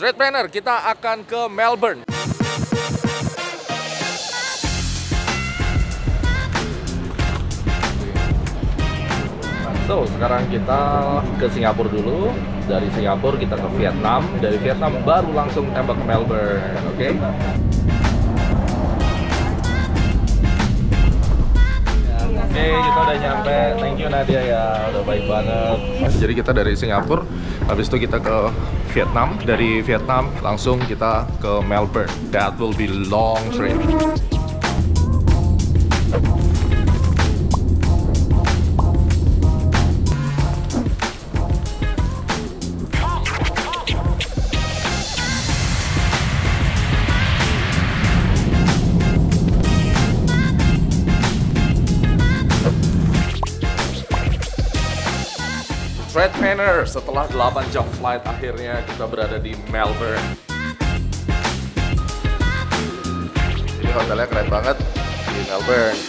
Tradepreneur, kita akan ke Melbourne. So, sekarang kita ke Singapura dulu. Dari Singapura kita ke Vietnam. Dari Vietnam baru langsung tembak ke Melbourne, oke? Oke, kita udah nyampe. Thank you Nadia ya, udah baik banget. Jadi kita dari Singapura, habis itu kita ke Vietnam. Dari Vietnam langsung kita ke Melbourne. That will be long trip. Tradepreneur, setelah 8 jam flight akhirnya kita berada di Melbourne. Ini hotelnya keren banget di Melbourne.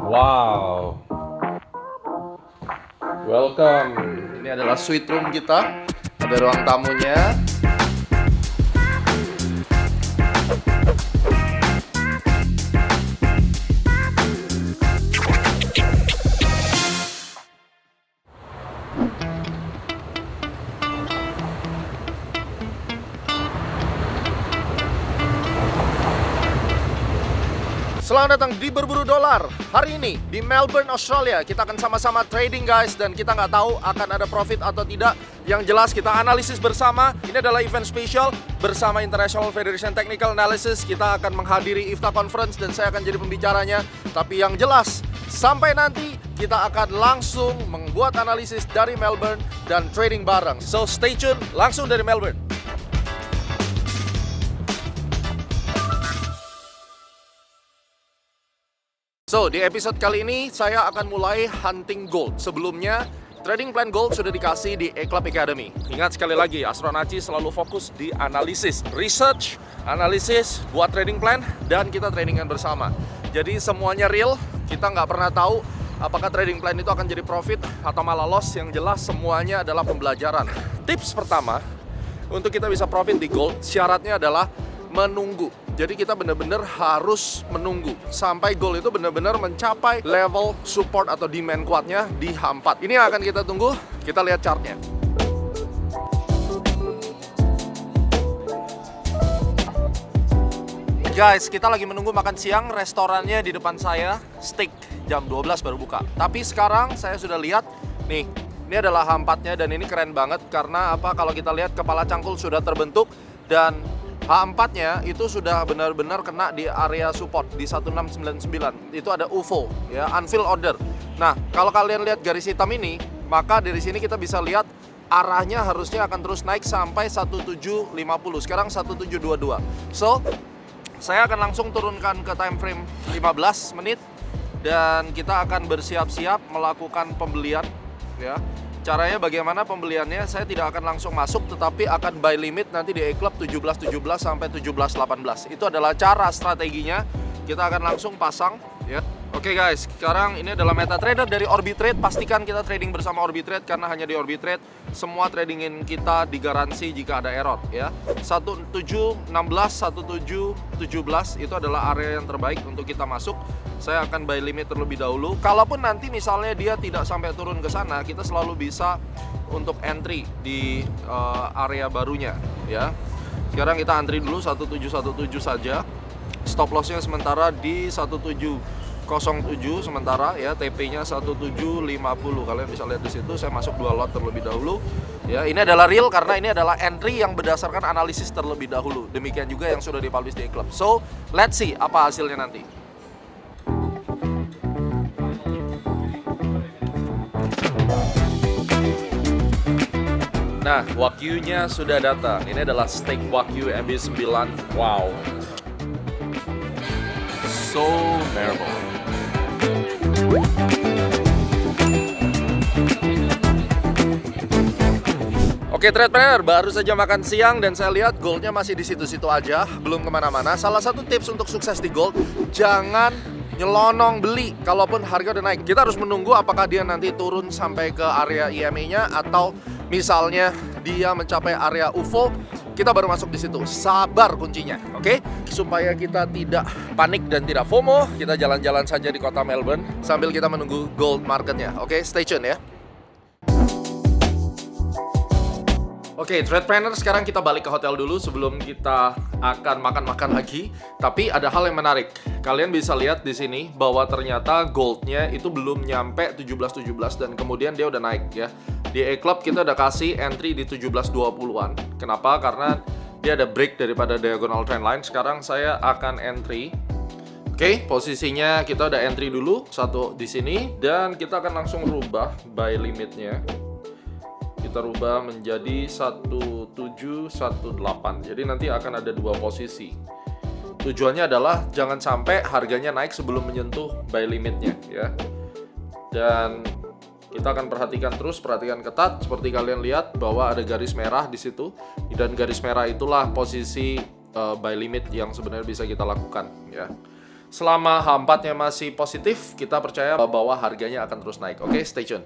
Wow. Welcome. Ini adalah suite room kita. Ada ruang tamunya. Selamat datang di Berburu Dolar. Hari ini di Melbourne, Australia, kita akan sama-sama trading guys, dan kita nggak tahu akan ada profit atau tidak. Yang jelas kita analisis bersama. Ini adalah event spesial bersama International Federation Technical Analysis. Kita akan menghadiri IFTA Conference dan saya akan jadi pembicaranya. Tapi yang jelas, sampai nanti kita akan langsung membuat analisis dari Melbourne dan trading bareng. So stay tune, langsung dari Melbourne. So, di episode kali ini saya akan mulai hunting gold. Sebelumnya, trading plan gold sudah dikasih di A-Club Academy. Ingat sekali lagi, Astronaci selalu fokus di analisis, research, analisis, buat trading plan, dan kita tradingan bersama. Jadi semuanya real, kita nggak pernah tahu apakah trading plan itu akan jadi profit atau malah loss. Yang jelas semuanya adalah pembelajaran. Tips pertama, untuk kita bisa profit di gold, syaratnya adalah menunggu. Jadi kita benar-benar harus menunggu sampai gold itu benar-benar mencapai level support atau demand kuatnya di H4. Ini yang akan kita tunggu, kita lihat chartnya. Guys, kita lagi menunggu makan siang, restorannya di depan saya, steak, jam 12 baru buka. Tapi sekarang saya sudah lihat, nih, ini adalah H4-nya dan ini keren banget karena apa? Kalau kita lihat kepala cangkul sudah terbentuk dan H4-nya itu sudah benar-benar kena di area support di 1699. Itu ada UFO ya, unfilled order. Nah, kalau kalian lihat garis hitam ini, maka dari sini kita bisa lihat arahnya harusnya akan terus naik sampai 1750. Sekarang 1722. So, saya akan langsung turunkan ke time frame 15 menit dan kita akan bersiap-siap melakukan pembelian ya. Caranya bagaimana pembeliannya, saya tidak akan langsung masuk tetapi akan buy limit nanti di A-Club 17.17 sampai 17.18. Itu adalah cara strateginya, kita akan langsung pasang ya. Oke guys, sekarang ini adalah MetaTrader dari Orbitrade. Pastikan kita trading bersama Orbitrade karena hanya di Orbitrade semua tradingin kita digaransi jika ada error ya. 1716, 1717 itu adalah area yang terbaik untuk kita masuk. Saya akan buy limit terlebih dahulu. Kalaupun nanti misalnya dia tidak sampai turun ke sana, kita selalu bisa untuk entry di area barunya ya. Sekarang kita antri dulu 1717 saja. Stop lossnya sementara di 1707 sementara ya, TP-nya 1750. Kalian bisa lihat di situ, saya masuk 2 lot terlebih dahulu. Ya, ini adalah real karena ini adalah entry yang berdasarkan analisis terlebih dahulu. Demikian juga yang sudah dipublish di A-Club. So, let's see apa hasilnya nanti. Nah, Wagyu-nya sudah datang. Ini adalah steak Wagyu MB9. Wow. So bearable. Oke Tradepreneur, baru saja makan siang dan saya lihat goldnya masih di situ-situ aja, belum kemana-mana. Salah satu tips untuk sukses di gold, jangan nyelonong beli kalaupun harga udah naik. Kita harus menunggu apakah dia nanti turun sampai ke area EMA-nya atau misalnya dia mencapai area UFO, kita baru masuk di situ. Sabar kuncinya, oke? Supaya kita tidak panik dan tidak FOMO, kita jalan-jalan saja di kota Melbourne sambil kita menunggu gold marketnya, oke? Stay tune ya. Oke, Threadpreneur, sekarang kita balik ke hotel dulu sebelum kita akan makan-makan lagi. Tapi ada hal yang menarik. Kalian bisa lihat di sini bahwa ternyata goldnya itu belum nyampe 17.17 dan kemudian dia udah naik ya. Di A-Club kita udah kasih entry di 17.20-an. Kenapa? Karena dia ada break daripada diagonal trendline. Sekarang saya akan entry. Oke, posisinya kita udah entry dulu satu di sini dan kita akan langsung rubah buy limitnya. Kita rubah menjadi 1718. Jadi nanti akan ada dua posisi. Tujuannya adalah jangan sampai harganya naik sebelum menyentuh buy limitnya ya. Dan kita akan perhatikan terus, perhatikan ketat seperti kalian lihat bahwa ada garis merah di situ dan garis merah itulah posisi buy limit yang sebenarnya bisa kita lakukan ya. Selama H4-nya masih positif, kita percaya bahwa harganya akan terus naik. Oke, stay tune.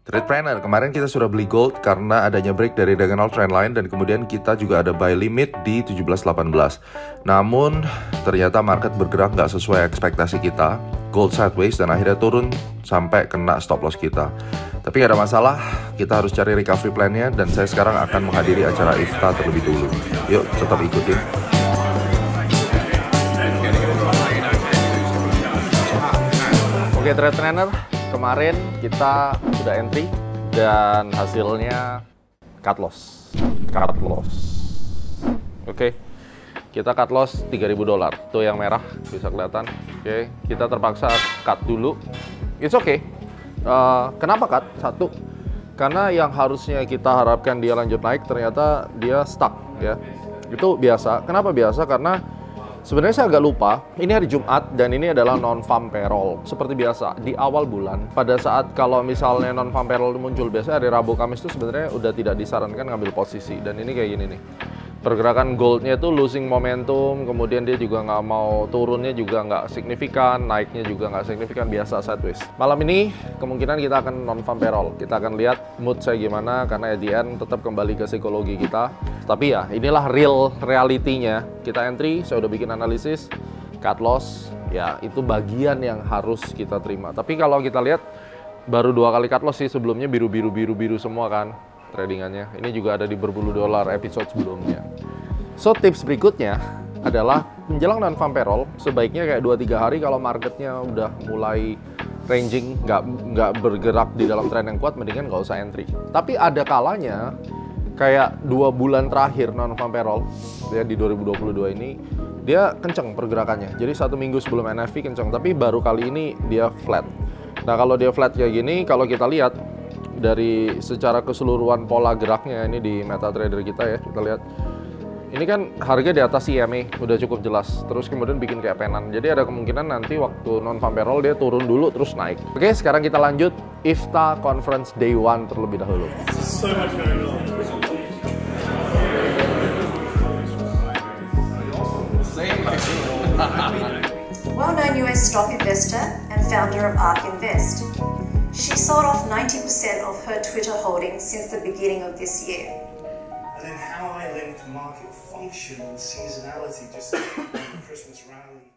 Threadpreneur, kemarin kita sudah beli gold karena adanya break dari diagonal trendline dan kemudian kita juga ada buy limit di 17.18. Namun ternyata market bergerak nggak sesuai ekspektasi kita, gold sideways dan akhirnya turun sampai kena stop loss kita. Tapi nggak ada masalah, kita harus cari recovery plan-nya dan saya sekarang akan menghadiri acara IFTA terlebih dulu. Yuk, tetap ikutin. Oke, Threadpreneur, kemarin kita sudah entry dan hasilnya cut loss. Oke, kita cut loss $3.000. Tuh yang merah bisa kelihatan. Oke, kita terpaksa cut dulu. It's okay. Kenapa cut? Satu, karena yang harusnya kita harapkan dia lanjut naik ternyata dia stuck ya. Itu biasa. Kenapa biasa? Karena sebenarnya saya agak lupa, ini hari Jumat dan ini adalah non-farm payroll. Seperti biasa, di awal bulan, pada saat kalau misalnya non-farm payroll muncul, biasanya hari Rabu Kamis itu sebenarnya udah tidak disarankan ngambil posisi. Dan ini kayak gini nih. Pergerakan goldnya itu losing momentum, kemudian dia juga nggak mau turunnya juga nggak signifikan, naiknya juga nggak signifikan, biasa sideways. Malam ini kemungkinan kita akan non-farm payroll. Kita akan lihat mood saya gimana, karena at the end tetap kembali ke psikologi kita. Tapi ya, inilah realitinya. Kita entry, saya udah bikin analisis, cut loss, ya itu bagian yang harus kita terima. Tapi kalau kita lihat, baru 2 kali cut loss sih, sebelumnya biru semua kan tradingannya. Ini juga ada di berbulu dolar episode sebelumnya. So, tips berikutnya adalah menjelang non-farm payroll, sebaiknya kayak 2-3 hari kalau marketnya udah mulai ranging, nggak bergerak di dalam tren yang kuat, mendingan nggak usah entry. Tapi ada kalanya, kayak 2 bulan terakhir non-farm payroll ya di 2022 ini dia kenceng pergerakannya. Jadi 1 minggu sebelum NFP kenceng, tapi baru kali ini dia flat. Nah, kalau dia flat kayak gini, kalau kita lihat dari secara keseluruhan pola geraknya ini di MetaTrader kita ya, kita lihat ini kan harga di atas EMA udah cukup jelas, terus kemudian bikin kayak penan. Jadi ada kemungkinan nanti waktu non-farm payroll dia turun dulu terus naik. Oke, sekarang kita lanjut IFTA Conference Day 1 terlebih dahulu. Well-known US stock investor and founder of ARK Invest. She sold off 90% of her Twitter holdings since the beginning of this year. And then how I link to market function and seasonality just like the Christmas rally.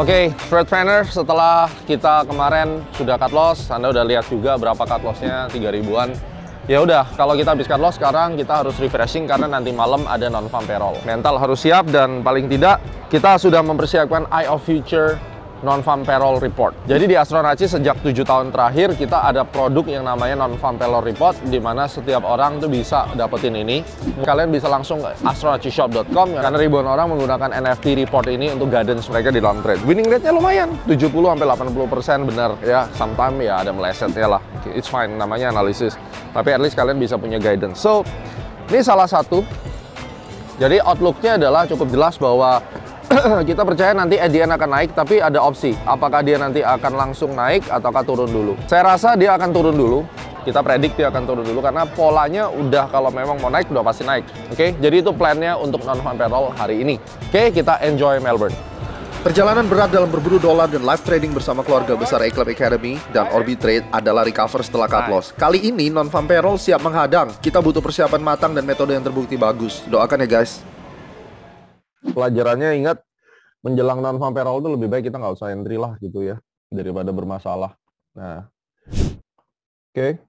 Oke, Threadpreneur, setelah kita kemarin sudah cut loss, Anda udah lihat juga berapa cut lossnya, 3.000-an. Ya udah, kalau kita habis cut loss, sekarang kita harus refreshing karena nanti malam ada non-farm payroll. Mental harus siap dan paling tidak kita sudah mempersiapkan Eye of Future non-farm payroll report. Jadi di Astronaci sejak 7 tahun terakhir kita ada produk yang namanya non-farm payroll report, di mana setiap orang tuh bisa dapetin ini. Kalian bisa langsung ke astronacishop.com karena ribuan orang menggunakan NFT report ini untuk guidance mereka di dalam trade. Winning rate-nya lumayan, 70-80% benar ya. Sometimes ya ada melesetnya lah. It's fine, namanya analisis. Tapi at least kalian bisa punya guidance. So, ini salah satu. Jadi outlook-nya adalah cukup jelas bahwa kita percaya nanti at the end akan naik, tapi ada opsi. Apakah dia nanti akan langsung naik ataukah turun dulu? Saya rasa dia akan turun dulu. Kita predik dia akan turun dulu karena polanya udah kalau memang mau naik udah pasti naik. Oke, jadi itu plannya untuk non-farm payroll hari ini. Oke, kita enjoy Melbourne. Perjalanan berat dalam berburu dolar dan live trading bersama keluarga besar A-Club Academy dan Orbit Trade adalah recover setelah cut loss. Kali ini non-farm payroll siap menghadang. Kita butuh persiapan matang dan metode yang terbukti bagus. Doakan ya guys. Pelajarannya ingat, menjelang non-farm payroll itu lebih baik kita nggak usah entry lah gitu ya, daripada bermasalah. Nah, oke,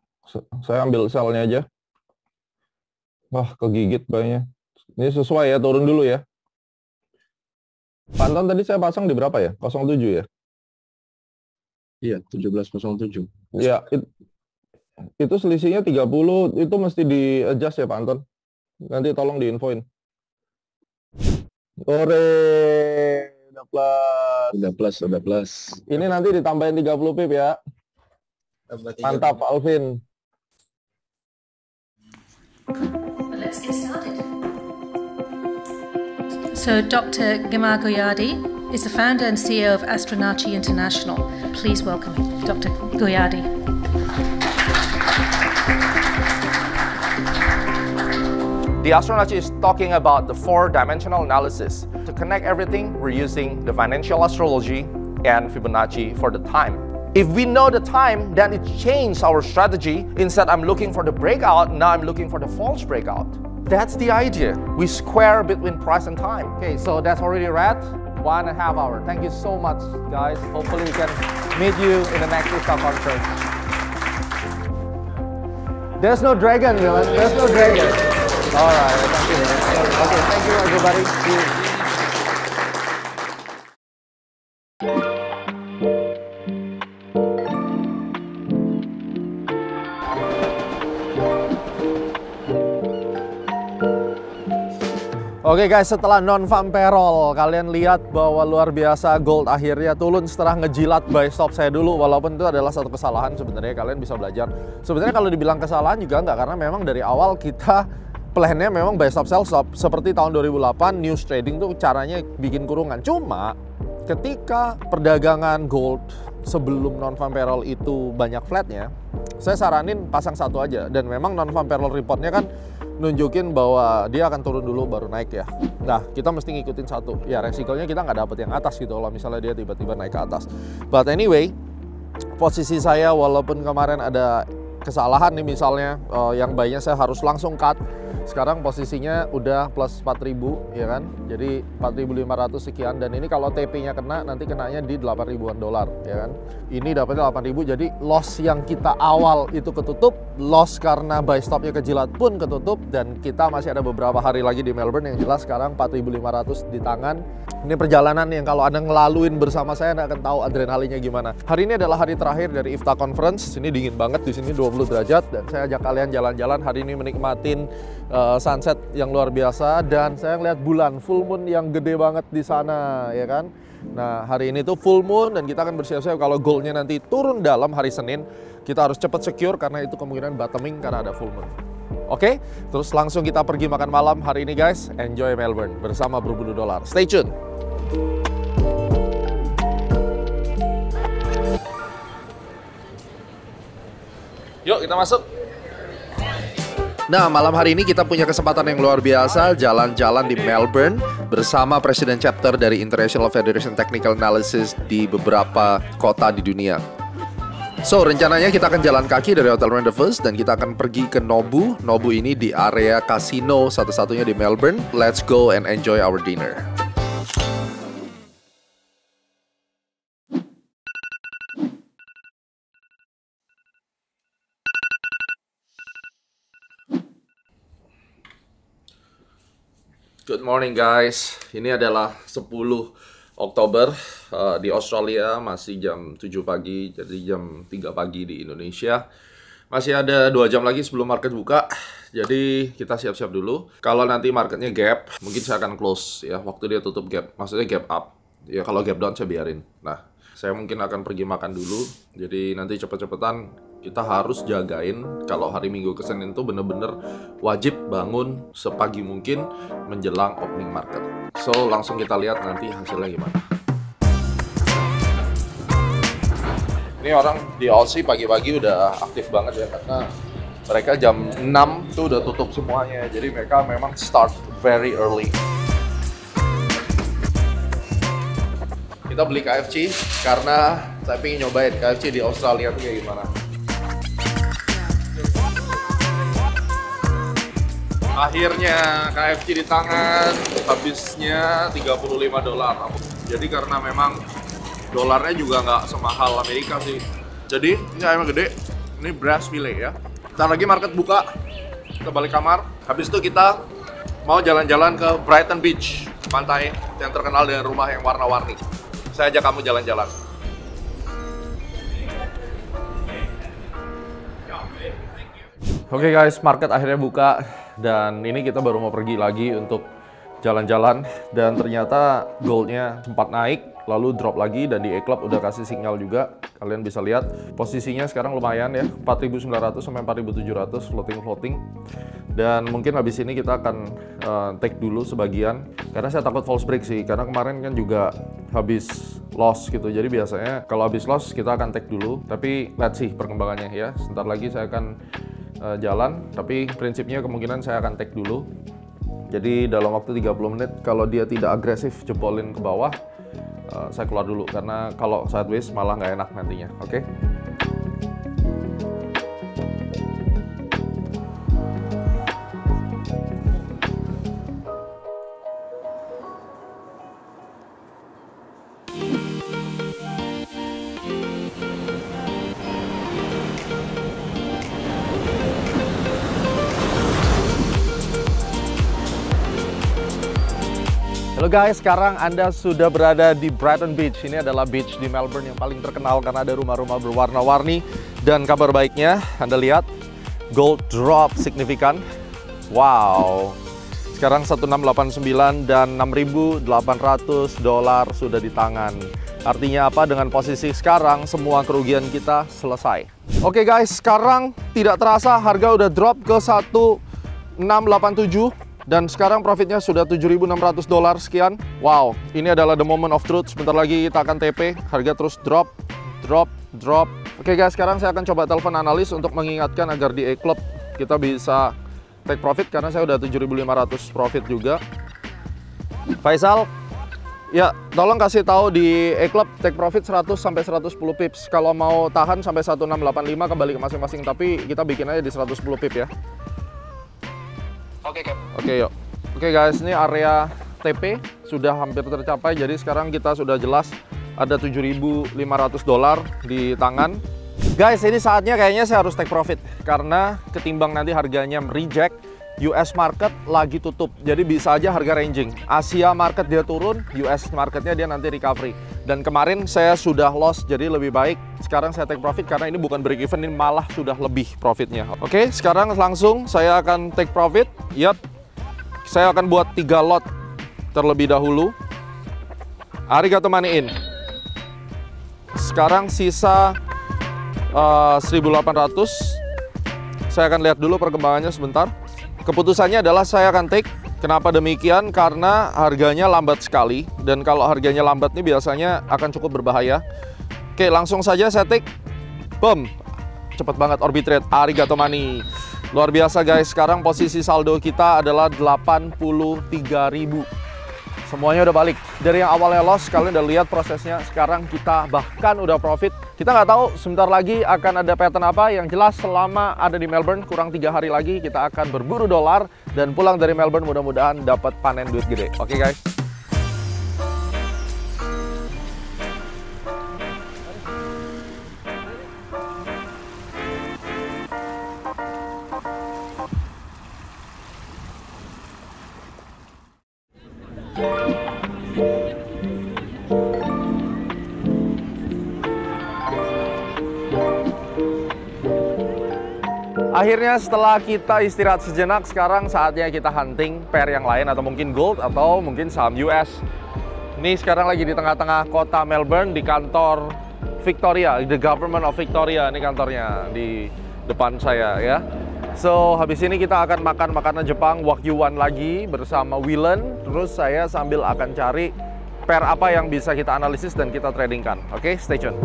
saya ambil selnya aja. Wah, kegigit kayaknya. Ini sesuai ya, turun dulu ya. Panton tadi saya pasang di berapa ya? 07 ya? Iya, 1707. Ya, itu selisihnya 30, itu mesti di-adjust ya Pak Anton? Nanti tolong diinfoin. Ore, udah plus. Udah plus. Ini nanti ditambahin 30 pip ya. Mantap Pak Alvin. Let's get started. So Dr. Gemma Goyadi is the founder and CEO of Astronaci International. Please welcome Dr. Goyadi. The Astronaci is talking about the four-dimensional analysis. To connect everything, we're using the financial astrology and Fibonacci for the time. If we know the time, then it changes our strategy. Instead, I'm looking for the breakout, now I'm looking for the false breakout. That's the idea. We square between price and time. Okay, so that's already read. 1.5 hours. Thank you so much, guys. Hopefully we can meet you in the next IFTA conference. There's no dragon, Dylan. There's no dragon. All right, thank you. Okay, thank you, everybody. See you. Oke guys, setelah non-farm payroll, kalian lihat bahwa luar biasa gold akhirnya turun setelah ngejilat buy stop saya dulu. Walaupun itu adalah satu kesalahan sebenarnya, kalian bisa belajar. Sebenarnya kalau dibilang kesalahan juga enggak, karena memang dari awal kita plannya memang buy stop sell stop. Seperti tahun 2008 news trading tuh caranya bikin kurungan. Cuma ketika perdagangan gold sebelum non-farm payroll itu banyak flatnya, saya saranin pasang satu aja. Dan memang non-farm payroll reportnya kan nunjukin bahwa dia akan turun dulu baru naik ya. Nah, kita mesti ngikutin satu. Ya, resikonya kita nggak dapet yang atas gitu kalau misalnya dia tiba-tiba naik ke atas. But anyway, posisi saya walaupun kemarin ada kesalahan nih misalnya, yang buy-nya saya harus langsung cut. Sekarang posisinya udah plus 4.000 ya kan. Jadi 4.500 sekian, dan ini kalau TP-nya kena nanti kenanya di 8.000-an dolar ya kan. Ini dapatnya 8.000, jadi loss yang kita awal itu ketutup, loss karena buy stop-nya kejilat pun ketutup, dan kita masih ada beberapa hari lagi di Melbourne. Yang jelas sekarang 4.500 di tangan. Ini perjalanan yang kalau Anda ngelaluin bersama saya, Anda akan tahu adrenalinnya gimana. Hari ini adalah hari terakhir dari IFTA Conference. Ini dingin banget di sini 20 derajat, dan saya ajak kalian jalan-jalan hari ini menikmatin sunset yang luar biasa, dan saya ngeliat bulan full moon yang gede banget di sana ya kan. Nah, hari ini tuh full moon dan kita akan bersiap-siap kalau goldnya nanti turun dalam hari Senin, kita harus cepat secure karena itu kemungkinan bottoming karena ada full moon. Oke, terus langsung kita pergi makan malam hari ini guys. Enjoy Melbourne bersama berburu dolar. Stay tune. Yuk kita masuk. Nah, malam hari ini kita punya kesempatan yang luar biasa jalan-jalan di Melbourne bersama Presiden Chapter dari International Federation Technical Analysis di beberapa kota di dunia. So, rencananya kita akan jalan kaki dari Hotel Rendezvous dan kita akan pergi ke Nobu. Nobu ini di area kasino satu-satunya di Melbourne. Let's go and enjoy our dinner. Good morning guys, ini adalah 10 Oktober di Australia, masih jam 7 pagi, jadi jam 3 pagi di Indonesia. Masih ada 2 jam lagi sebelum market buka, jadi kita siap-siap dulu. Kalau nanti marketnya gap, mungkin saya akan close ya, waktu dia tutup gap, maksudnya gap up. Ya kalau gap down saya biarin. Nah, saya mungkin akan pergi makan dulu, jadi nanti cepet-cepetan kita harus jagain kalau hari Minggu ke Senin itu bener-bener wajib bangun sepagi mungkin menjelang opening market. So, langsung kita lihat nanti hasilnya gimana. Ini Ini orang di Aussie pagi-pagi udah aktif banget ya, karena mereka jam 6 tuh udah tutup semuanya. Jadi mereka memang start very early. Kita beli KFC karena saya pengen nyobain KFC di Australia tuh kayak gimana. Akhirnya KFC di tangan, habisnya $35. Jadi karena memang dolarnya juga nggak semahal Amerika sih. Jadi ini ayamnya gede, ini breast fillet ya. Ntar lagi market buka, kita balik kamar. Habis itu kita mau jalan-jalan ke Brighton Beach, pantai yang terkenal dengan rumah yang warna-warni. Saya ajak kamu jalan-jalan. Oke guys, market akhirnya buka dan ini kita baru mau pergi lagi untuk jalan-jalan, dan ternyata goldnya sempat naik lalu drop lagi, dan di E-Club udah kasih sinyal juga. Kalian bisa lihat posisinya sekarang lumayan ya, 4.900 sampai 4.700 floating. Dan mungkin habis ini kita akan take dulu sebagian, karena saya takut false break sih, karena kemarin kan juga habis loss gitu. Jadi biasanya kalau habis loss kita akan take dulu, tapi let's see perkembangannya ya. Sebentar lagi saya akan jalan, tapi prinsipnya kemungkinan saya akan take dulu. Jadi dalam waktu 30 menit kalau dia tidak agresif jebolin ke bawah, saya keluar dulu, karena kalau sideways malah nggak enak nantinya. Oke? Halo guys, sekarang Anda sudah berada di Brighton Beach. Ini adalah beach di Melbourne yang paling terkenal karena ada rumah-rumah berwarna-warni. Dan kabar baiknya, Anda lihat, gold drop signifikan. Wow, sekarang 1689 dan $6.800 sudah di tangan. Artinya apa? Dengan posisi sekarang, semua kerugian kita selesai. Oke guys, sekarang tidak terasa harga udah drop ke 1687. Dan sekarang profitnya sudah $7.600 sekian. Wow, ini adalah the moment of truth. Sebentar lagi kita akan TP, harga terus drop. Oke guys, sekarang saya akan coba telepon analis untuk mengingatkan agar di E-Club kita bisa take profit, karena saya udah 7.500 profit juga. Faisal, ya tolong kasih tahu di E-Club take profit 100 sampai 110 pips. Kalau mau tahan sampai 1685 kembali ke masing-masing, tapi kita bikin aja di 110 pip ya. Oke, Cap. Oke, yuk. Oke guys, ini area TP sudah hampir tercapai. Jadi sekarang kita sudah jelas ada $7.500 di tangan. Guys, ini saatnya kayaknya saya harus take profit, karena ketimbang nanti harganya reject, US market lagi tutup. Jadi bisa aja harga ranging. Asia market dia turun, US marketnya dia nanti recovery. Dan kemarin saya sudah loss, jadi lebih baik sekarang saya take profit, karena ini bukan break even, ini malah sudah lebih profitnya. Oke, sekarang langsung saya akan take profit. Yap, saya akan buat 3 lot terlebih dahulu. Arigato money in. Sekarang sisa 1.800. Saya akan lihat dulu perkembangannya sebentar. Keputusannya adalah saya akan take. Kenapa demikian? Karena harganya lambat sekali, dan kalau harganya lambat ini biasanya akan cukup berbahaya. Oke, langsung saja saya take. Boom, cepet banget arbitrate. Arigato money. Luar biasa guys, sekarang posisi saldo kita adalah 83.000. Semuanya udah balik. Dari yang awalnya loss, kalian udah lihat prosesnya. Sekarang kita bahkan udah profit. Kita nggak tahu sebentar lagi akan ada pattern apa. Yang jelas selama ada di Melbourne, kurang 3 hari lagi kita akan berburu dolar dan pulang dari Melbourne mudah-mudahan dapat panen duit gede. Oke guys. Akhirnya setelah kita istirahat sejenak, sekarang saatnya kita hunting pair yang lain, atau mungkin gold, atau mungkin saham US. Ini sekarang lagi di tengah-tengah kota Melbourne, di kantor Victoria, the Government of Victoria. Ini kantornya di depan saya ya. So, habis ini kita akan makan makanan Jepang, Wakyuan lagi bersama Willen. Terus saya sambil akan cari pair apa yang bisa kita analisis dan kita tradingkan. Oke, stay tune.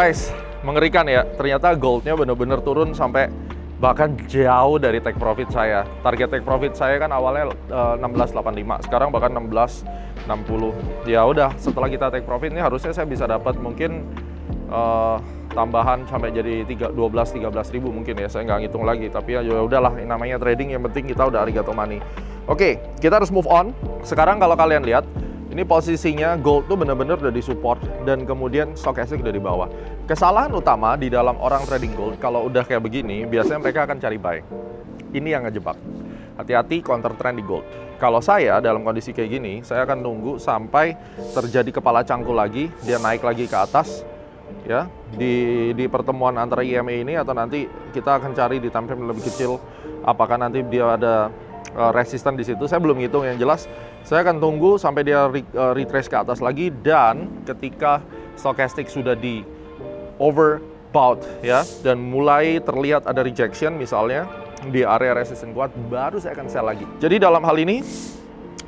Guys, mengerikan ya. Ternyata goldnya bener-bener turun sampai bahkan jauh dari take profit saya. Target take profit saya kan awalnya 16.85, sekarang bahkan 16.60. Ya udah, setelah kita take profit ini harusnya saya bisa dapat mungkin tambahan sampai jadi 12-13 ribu mungkin ya. Saya nggak ngitung lagi, tapi ya udahlah, namanya trading, yang penting kita udah arigato money. Oke, kita harus move on. Sekarang kalau kalian lihat, ini posisinya gold tuh bener-bener udah di support dan kemudian stochastic udah di bawah. Kesalahan utama di dalam orang trading gold kalau udah kayak begini, biasanya mereka akan cari buy. Ini yang ngejebak. Hati-hati counter trend di gold. Kalau saya dalam kondisi kayak gini, saya akan nunggu sampai terjadi kepala cangkul lagi, dia naik lagi ke atas, ya, di pertemuan antara EMA ini, atau nanti kita akan cari di time frame lebih kecil, apakah nanti dia ada resisten di situ. Saya belum hitung, yang jelas saya akan tunggu sampai dia retrace ke atas lagi, dan ketika stochastic sudah di overbought ya, dan mulai terlihat ada rejection misalnya di area resisten kuat, baru saya akan sell lagi. Jadi dalam hal ini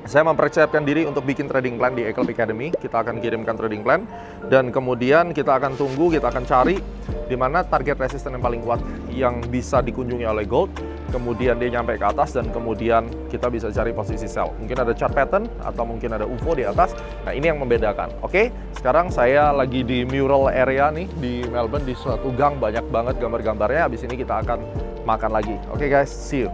saya mempersiapkan diri untuk bikin trading plan di Eclipse Academy. Kita akan kirimkan trading plan, dan kemudian kita akan tunggu, kita akan cari di mana target resisten yang paling kuat yang bisa dikunjungi oleh gold. Kemudian dia nyampe ke atas, dan kemudian kita bisa cari posisi sell. Mungkin ada chart pattern atau mungkin ada UFO di atas. Nah, ini yang membedakan. Oke, sekarang saya lagi di mural area nih di Melbourne, di suatu gang, banyak banget gambar-gambarnya. Habis ini kita akan makan lagi. Oke guys, see you.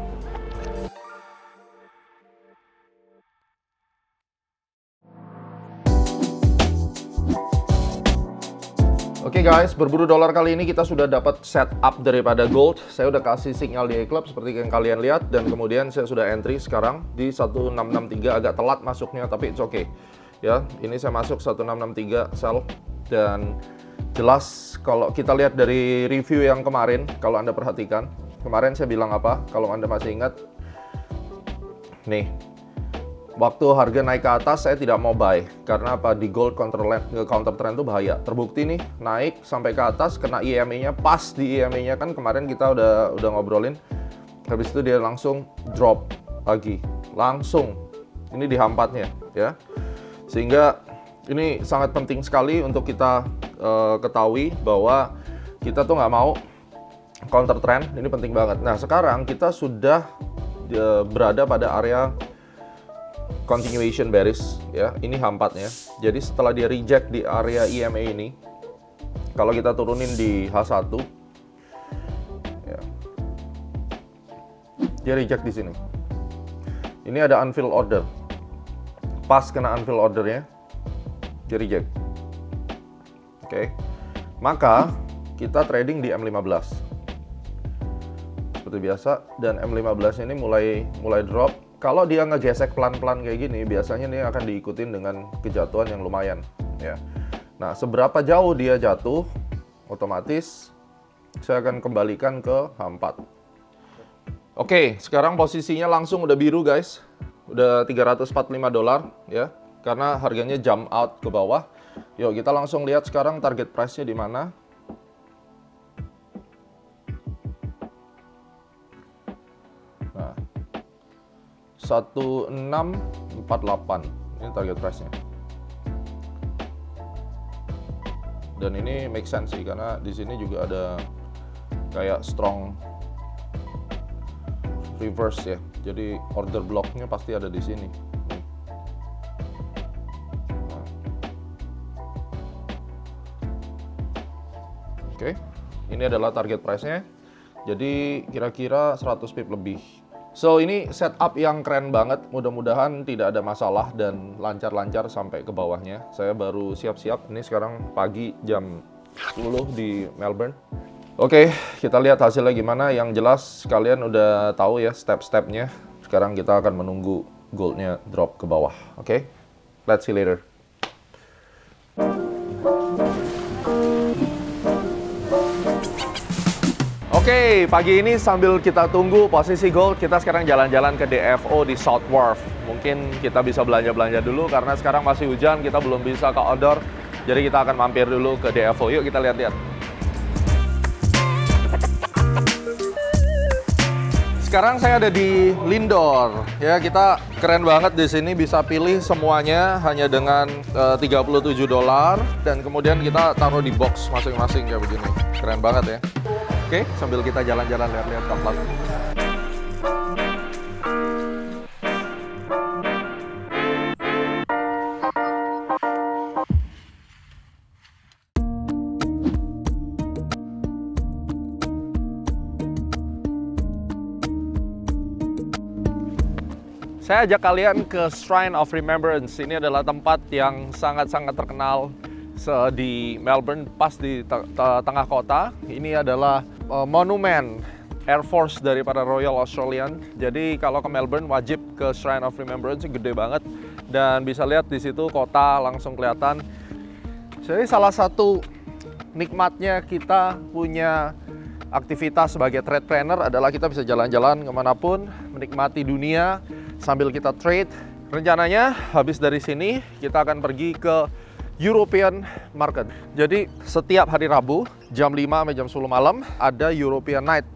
Oke guys, berburu dolar kali ini kita sudah dapat setup daripada gold. Saya udah kasih sinyal di Eclipse seperti yang kalian lihat, dan kemudian saya sudah entry sekarang di 1663. Agak telat masuknya, tapi it's okay. Ya, ini saya masuk 1663 sell, dan jelas kalau kita lihat dari review yang kemarin, kalau Anda perhatikan, kemarin saya bilang apa? Kalau Anda masih ingat, nih, waktu harga naik ke atas saya tidak mau buy. Karena apa? Di gold counter trend itu bahaya. Terbukti nih, naik sampai ke atas, kena EMA-nya, pas di EMA-nya kan kemarin kita udah ngobrolin. Habis itu dia langsung drop lagi. Langsung. Ini di hampatnya ya. Sehingga ini sangat penting sekali untuk kita ketahui bahwa kita tuh nggak mau counter trend. Ini penting banget. Nah, sekarang kita sudah berada pada area continuation bearish ya, ini hampatnya. Jadi setelah dia reject di area EMA ini, kalau kita turunin di H1 ya, dia reject di sini. Ini ada unfilled order. Pas kena unfilled ordernya, dia reject. Oke. Maka kita trading di M15. Seperti biasa, dan M15 ini mulai drop. Kalau dia ngegesek pelan-pelan kayak gini, biasanya dia akan diikutin dengan kejatuhan yang lumayan ya. Nah, seberapa jauh dia jatuh, otomatis saya akan kembalikan ke H4. Oke, sekarang posisinya langsung udah biru guys. Udah 345 dolar ya, karena harganya jump out ke bawah. Yuk kita langsung lihat sekarang target price-nya di mana. Nah, 1648 ini target price-nya. Dan ini make sense sih, karena di sini juga ada kayak strong reverse ya. Jadi order blocknya pasti ada di sini. Nah. Oke, ini adalah target price-nya. Jadi kira-kira 100 pip lebih. So, ini setup yang keren banget. Mudah-mudahan tidak ada masalah dan lancar-lancar sampai ke bawahnya. Saya baru siap-siap. Ini sekarang pagi jam 10 di Melbourne. Oke, kita lihat hasilnya gimana. Yang jelas kalian udah tahu ya step-stepnya. Sekarang kita akan menunggu goldnya drop ke bawah. Oke, let's see later. Oke, pagi ini sambil kita tunggu posisi gold, kita sekarang jalan-jalan ke DFO di South Wharf. Mungkin kita bisa belanja-belanja dulu karena sekarang masih hujan, kita belum bisa ke outdoor. Jadi kita akan mampir dulu ke DFO. Yuk kita lihat-lihat. Sekarang saya ada di Lindor. Ya, kita keren banget di sini, bisa pilih semuanya hanya dengan $37 dan kemudian kita taruh di box masing-masing kayak begini. Keren banget ya. Oke, sambil kita jalan-jalan lihat-lihat tempat. Saya ajak kalian ke Shrine of Remembrance. Ini adalah tempat yang sangat-sangat terkenal di Melbourne, pas di tengah kota. Ini adalah monumen Air Force daripada Royal Australian. Jadi kalau ke Melbourne wajib ke Shrine of Remembrance, gede banget. Dan bisa lihat di situ kota langsung kelihatan. Jadi salah satu nikmatnya kita punya aktivitas sebagai trade planner adalah kita bisa jalan-jalan kemanapun, menikmati dunia sambil kita trade. Rencananya habis dari sini kita akan pergi ke European Market. Jadi setiap hari Rabu jam 5 sampai jam 10 malam ada European Night,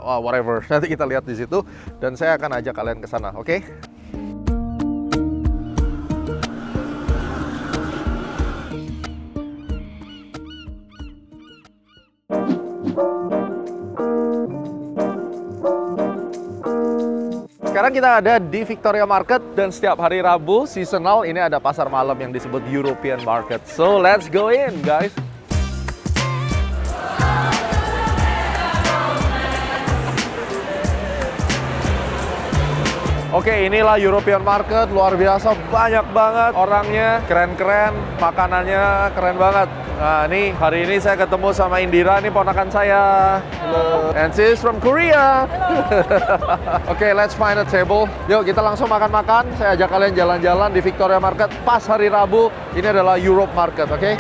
whatever. Nanti kita lihat di situ dan saya akan ajak kalian ke sana, oke? Sekarang kita ada di Victoria Market dan setiap hari Rabu seasonal ini ada pasar malam yang disebut European Market. So let's go in, guys. Oke, inilah European Market, luar biasa, banyak banget orangnya, keren-keren, makanannya keren banget. Nah, ini hari ini saya ketemu sama Indira, ini ponakan saya. Hello. And she's from Korea. Oke, let's find a table. Yuk, kita langsung makan-makan. Saya ajak kalian jalan-jalan di Victoria Market pas hari Rabu. Ini adalah Europe Market, oke?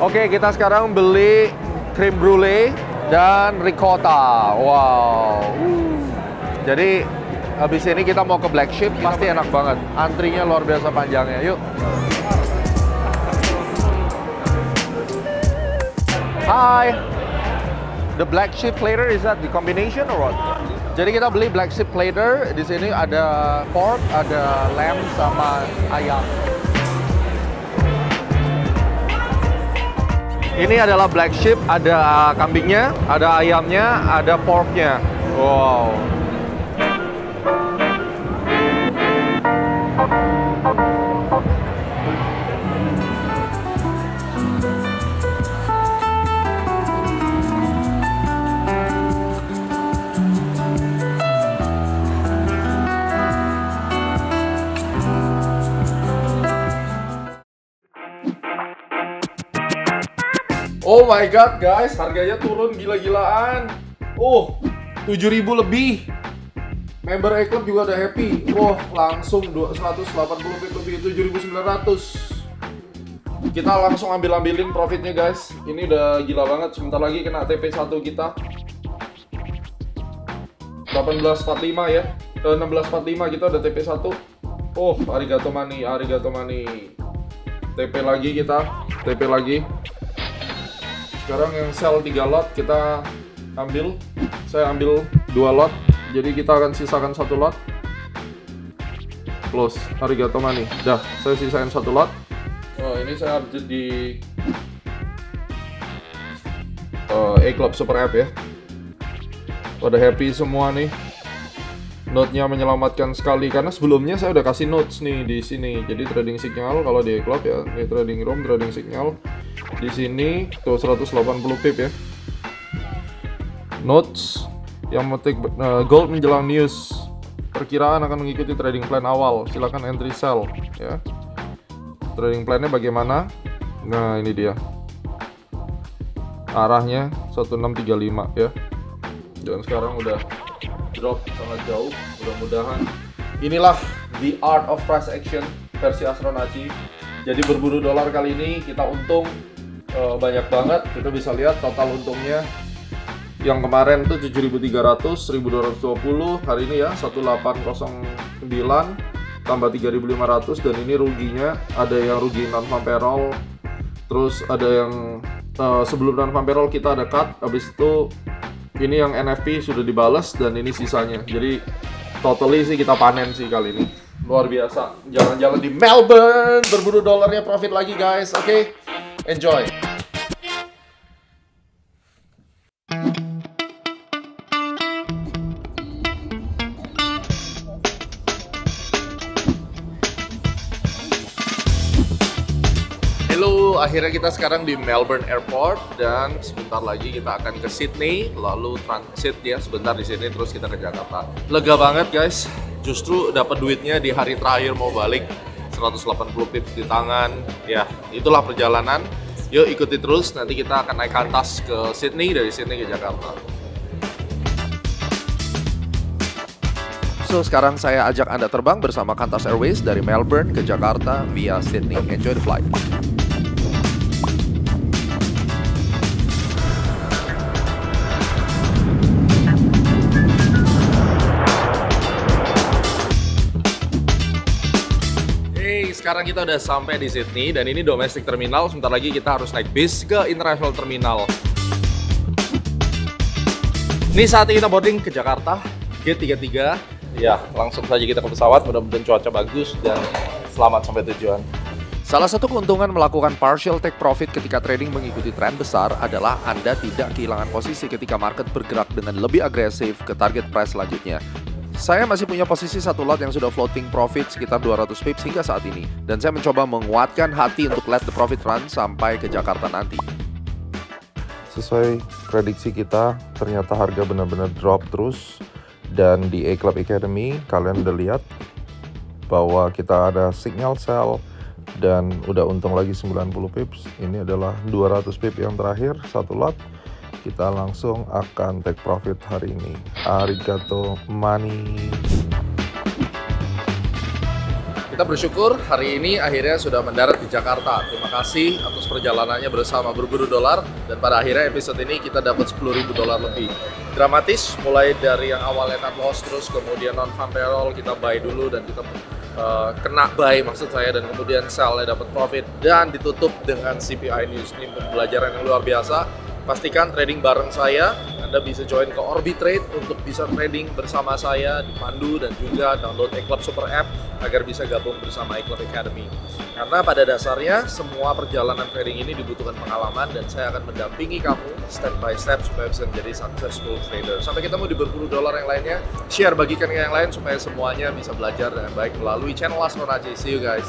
Oke, kita sekarang beli cream brulee dan ricotta. Wow. Jadi habis ini kita mau ke Black Sheep, pasti enak banget. Antrinya luar biasa panjangnya. Yuk. Hi. The Black Sheep platter, is that the combination or what? Jadi kita beli Black Sheep platter. Di sini ada pork, ada lamb sama ayam. Ini adalah Black Sheep, ada kambingnya, ada ayamnya, ada porknya. Wow. Oh my god guys, harganya turun gila-gilaan. 7.000 lebih. Member A-Club juga udah happy. Langsung 180 pip lebih, 7.900. Kita langsung ambilin profitnya guys. Ini udah gila banget, sebentar lagi kena TP1 kita. 1845 ya. 1645 kita udah TP1. Arigato money, arigato money. TP lagi kita, TP lagi. Sekarang yang sell 3 lot kita ambil. Saya ambil 2 lot. Jadi kita akan sisakan 1 lot. Close. Arigato money. Dah, saya sisain 1 lot. Ini saya update di A-Club Super App ya. Pada happy semua nih. Note-nya menyelamatkan sekali karena sebelumnya saya udah kasih notes nih di sini. Jadi trading signal kalau di A-Club ya, ini trading room, trading signal. Di sini tuh 180 pip ya. Notes yang metik gold menjelang news. Perkiraan akan mengikuti trading plan awal. Silakan entry sell ya. Trading plannya bagaimana? Nah, ini dia. Arahnya 1635 ya. Dan sekarang udah drop sangat jauh. Mudah-mudahan inilah the art of price action versi Astronaci. Jadi berburu dolar kali ini kita untung banyak banget. Kita bisa lihat total untungnya yang kemarin tuh 7.300, 1.220, hari ini ya 1809 tambah 3.500 dan ini ruginya ada yang rugi non farm payroll, terus ada yang sebelum non-farm payroll kita ada cut, habis itu ini yang NFP sudah dibales dan ini sisanya. Jadi totally sih kita panen sih kali ini. Luar biasa. Jalan-jalan di Melbourne, berburu dolarnya profit lagi guys. Oke, enjoy. Halo, akhirnya kita sekarang di Melbourne Airport dan sebentar lagi kita akan ke Sydney, lalu transit ya sebentar di sini terus kita ke Jakarta. Lega banget guys, justru dapat duitnya di hari terakhir mau balik, 180 pips di tangan. Ya, itulah perjalanan. Yuk ikuti terus, nanti kita akan naik Qantas ke Sydney, dari Sydney ke Jakarta. So, sekarang saya ajak Anda terbang bersama Qantas Airways dari Melbourne ke Jakarta via Sydney. Enjoy the flight. Sekarang kita udah sampai di Sydney dan ini domestic terminal. Sebentar lagi kita harus naik bis ke international terminal. Ini saatnya kita boarding ke Jakarta, gate 33. Ya, langsung saja kita ke pesawat. Mudah-mudahan cuaca bagus dan selamat sampai tujuan. Salah satu keuntungan melakukan partial take profit ketika trading mengikuti tren besar adalah Anda tidak kehilangan posisi ketika market bergerak dengan lebih agresif ke target price selanjutnya. Saya masih punya posisi satu lot yang sudah floating profit sekitar 200 pips hingga saat ini. Dan saya mencoba menguatkan hati untuk let the profit run sampai ke Jakarta nanti. Sesuai prediksi kita, ternyata harga benar-benar drop terus. Dan di A Club Academy, kalian udah lihat bahwa kita ada signal sell dan udah untung lagi 90 pips. Ini adalah 200 pips yang terakhir, satu lot. Kita langsung akan take profit hari ini. Arigato money. Kita bersyukur hari ini akhirnya sudah mendarat di Jakarta. Terima kasih atas perjalanannya bersama berburu dolar. Dan pada akhirnya episode ini kita dapat 10.000 dolar lebih. Dramatis, mulai dari yang awalnya cut loss, terus kemudian non-farm payroll kita buy dulu dan kita kena buy maksud saya, dan kemudian sell dapat profit dan ditutup dengan CPI News. Ini pembelajaran yang luar biasa. Pastikan trading bareng saya, Anda bisa join ke Orbitrade untuk bisa trading bersama saya, dipandu dan juga download A-Club Super App agar bisa gabung bersama A-Club Academy. Karena pada dasarnya semua perjalanan trading ini dibutuhkan pengalaman dan saya akan mendampingi kamu step by step supaya bisa menjadi successful trader. Sampai ketemu di berburu dolar yang lainnya, share bagikan ke yang lain supaya semuanya bisa belajar dengan baik melalui channel Astro Raji. See you guys.